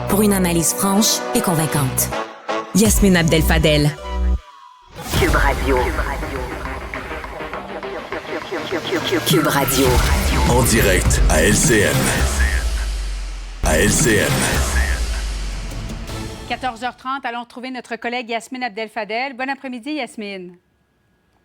pour une analyse franche et convaincante. Yasmine Abdel-Fadel. Cube Radio. Cube Radio. En direct à LCN. À LCN. 14h30, allons retrouver notre collègue Yasmine Abdel-Fadel. Bon après-midi, Yasmine.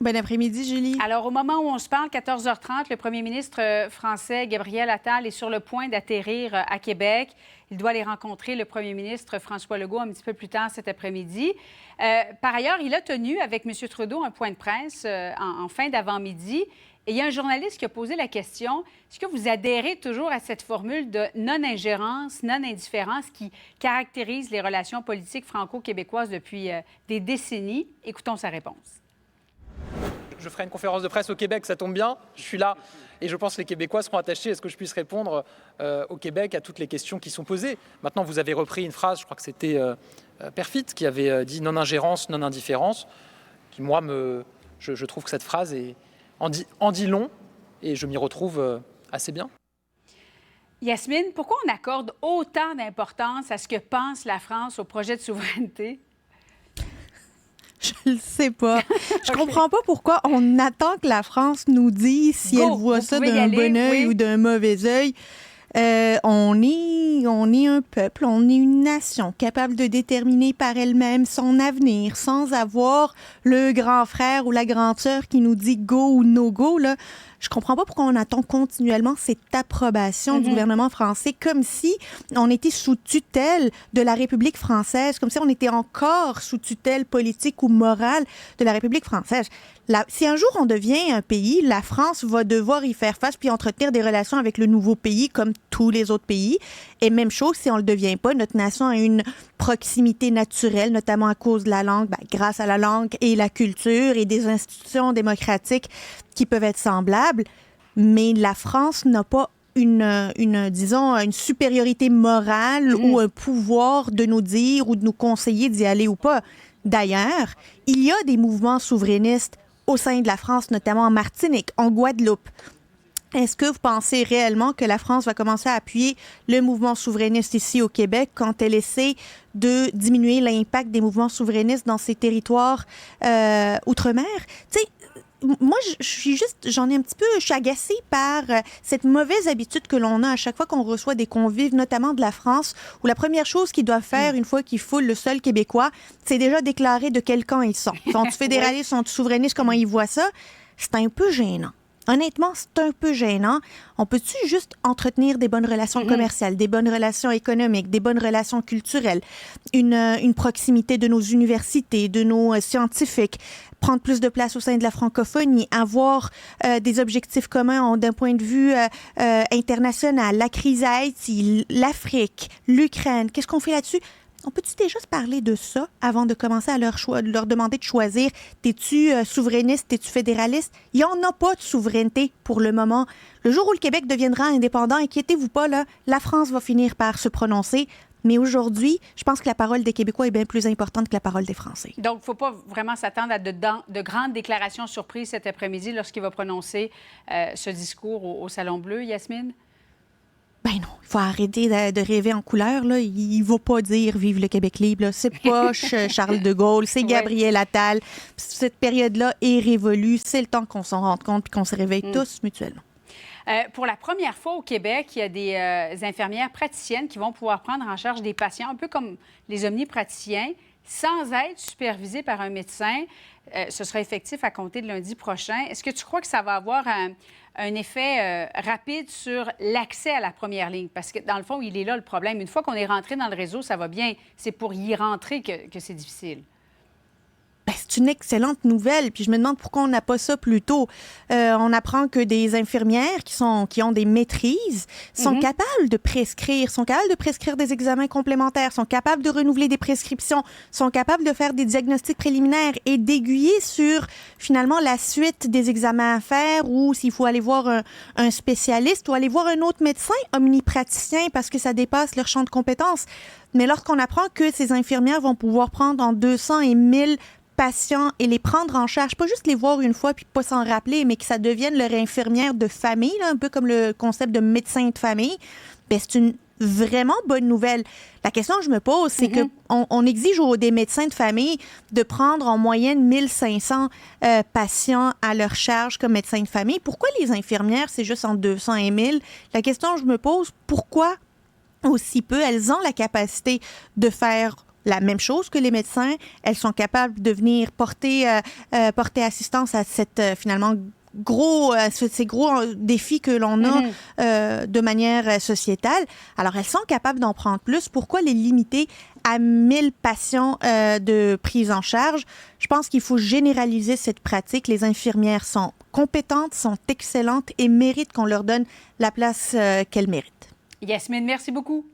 Bon après-midi, Julie. Alors, au moment où on se parle, 14h30, le premier ministre français, Gabriel Attal, est sur le point d'atterrir à Québec. Il doit aller rencontrer le premier ministre François Legault un petit peu plus tard cet après-midi. Par ailleurs, il a tenu avec M. Trudeau un point de presse en fin d'avant-midi. Et il y a un journaliste qui a posé la question, est-ce que vous adhérez toujours à cette formule de non-ingérence, non-indifférence qui caractérise les relations politiques franco-québécoises depuis des décennies? Écoutons sa réponse. Je ferai une conférence de presse au Québec, ça tombe bien, je suis là. Et je pense que les Québécois seront attachés à ce que je puisse répondre au Québec à toutes les questions qui sont posées. Maintenant, vous avez repris une phrase, je crois que c'était Perfit, qui avait dit non-ingérence, non-indifférence, qui, moi, je trouve que cette phrase en dit long, et je m'y retrouve assez bien. Yasmine, pourquoi on accorde autant d'importance à ce que pense la France au projet de souveraineté? Je le sais pas. Je comprends pas pourquoi on attend que la France nous dise si elle voit ça d'un bon œil ou d'un mauvais œil. On est un peuple, on est une nation capable de déterminer par elle-même son avenir sans avoir le grand frère ou la grande sœur qui nous dit go ou no go, là. Je comprends pas pourquoi on attend continuellement cette approbation du gouvernement français, comme si on était sous tutelle de la République française, comme si on était encore sous tutelle politique ou morale de la République française. Si un jour on devient un pays, la France va devoir y faire face puis entretenir des relations avec le nouveau pays comme tous les autres pays. Et même chose, si on le devient pas, notre nation a une proximité naturelle, notamment à cause de la langue, grâce à la langue et la culture et des institutions démocratiques qui peuvent être semblables. Mais la France n'a pas disons, une supériorité morale ou un pouvoir de nous dire ou de nous conseiller d'y aller ou pas. D'ailleurs, il y a des mouvements souverainistes au sein de la France, notamment en Martinique, en Guadeloupe. Est-ce que vous pensez réellement que la France va commencer à appuyer le mouvement souverainiste ici au Québec quand elle essaie de diminuer l'impact des mouvements souverainistes dans ses territoires outre-mer? Tu sais, moi, je suis agacée par cette mauvaise habitude que l'on a à chaque fois qu'on reçoit des convives, notamment de la France, où la première chose qu'ils doivent faire une fois qu'ils foulent le sol québécois, c'est déjà déclarer de quel camp ils sont. Sont-ils fédéralistes, sont-ils souverainistes, comment ils voient ça? C'est un peu gênant. Honnêtement, c'est un peu gênant. On peut-tu juste entretenir des bonnes relations commerciales, des bonnes relations économiques, des bonnes relations culturelles, une proximité de nos universités, de nos scientifiques, prendre plus de place au sein de la francophonie, avoir des objectifs communs d'un point de vue international, la crise à Haïti, l'Afrique, l'Ukraine. Qu'est-ce qu'on fait là-dessus? On peut-tu déjà se parler de ça avant de commencer à leur demander de choisir? T'es-tu souverainiste? T'es-tu fédéraliste? Il n'y en a pas de souveraineté pour le moment. Le jour où le Québec deviendra indépendant, inquiétez-vous pas, là, la France va finir par se prononcer. Mais aujourd'hui, je pense que la parole des Québécois est bien plus importante que la parole des Français. Donc, il ne faut pas vraiment s'attendre à de grandes déclarations surprises cet après-midi lorsqu'il va prononcer ce discours au Salon Bleu, Yasmine? Ben non, il faut arrêter de rêver en couleur. Là. Il ne va pas dire « Vive le Québec libre ». C'est pas Charles de Gaulle, c'est Gabriel Attal. Cette période-là est révolue. C'est le temps qu'on s'en rende compte et qu'on se réveille tous mutuellement. Pour la première fois au Québec, il y a des infirmières praticiennes qui vont pouvoir prendre en charge des patients, un peu comme les omnipraticiens, sans être supervisées par un médecin. Ce sera effectif à compter de lundi prochain. Est-ce que tu crois que ça va avoir un effet rapide sur l'accès à la première ligne? Parce que, dans le fond, il est là le problème. Une fois qu'on est rentré dans le réseau, ça va bien. C'est pour y rentrer que c'est difficile. Ben, c'est une excellente nouvelle, puis je me demande pourquoi on n'a pas ça plus tôt. On apprend que des infirmières qui ont des maîtrises sont capables de prescrire, des examens complémentaires, sont capables de renouveler des prescriptions, sont capables de faire des diagnostics préliminaires et d'aiguiller sur, finalement, la suite des examens à faire ou s'il faut aller voir un spécialiste ou aller voir un autre médecin omnipraticien parce que ça dépasse leur champ de compétences. Mais lorsqu'on apprend que ces infirmières vont pouvoir prendre en 200 et 1000 patients et les prendre en charge, pas juste les voir une fois puis pas s'en rappeler, mais que ça devienne leur infirmière de famille, là, un peu comme le concept de médecin de famille, bien, vraiment bonne nouvelle. La question que je me pose, c'est qu'on exige des médecins de famille de prendre en moyenne 1500 patients à leur charge comme médecins de famille. Pourquoi les infirmières, c'est juste entre 200 et 1000? La question que je me pose, pourquoi aussi peu? Elles ont la capacité de faire la même chose que les médecins. Elles sont capables de venir porter assistance à cette, finalement, ces gros défis que l'on a de manière sociétale. Alors, elles sont capables d'en prendre plus. Pourquoi les limiter à 1000 patients de prise en charge? Je pense qu'il faut généraliser cette pratique. Les infirmières sont compétentes, sont excellentes et méritent qu'on leur donne la place qu'elles méritent. Yasmine, merci beaucoup.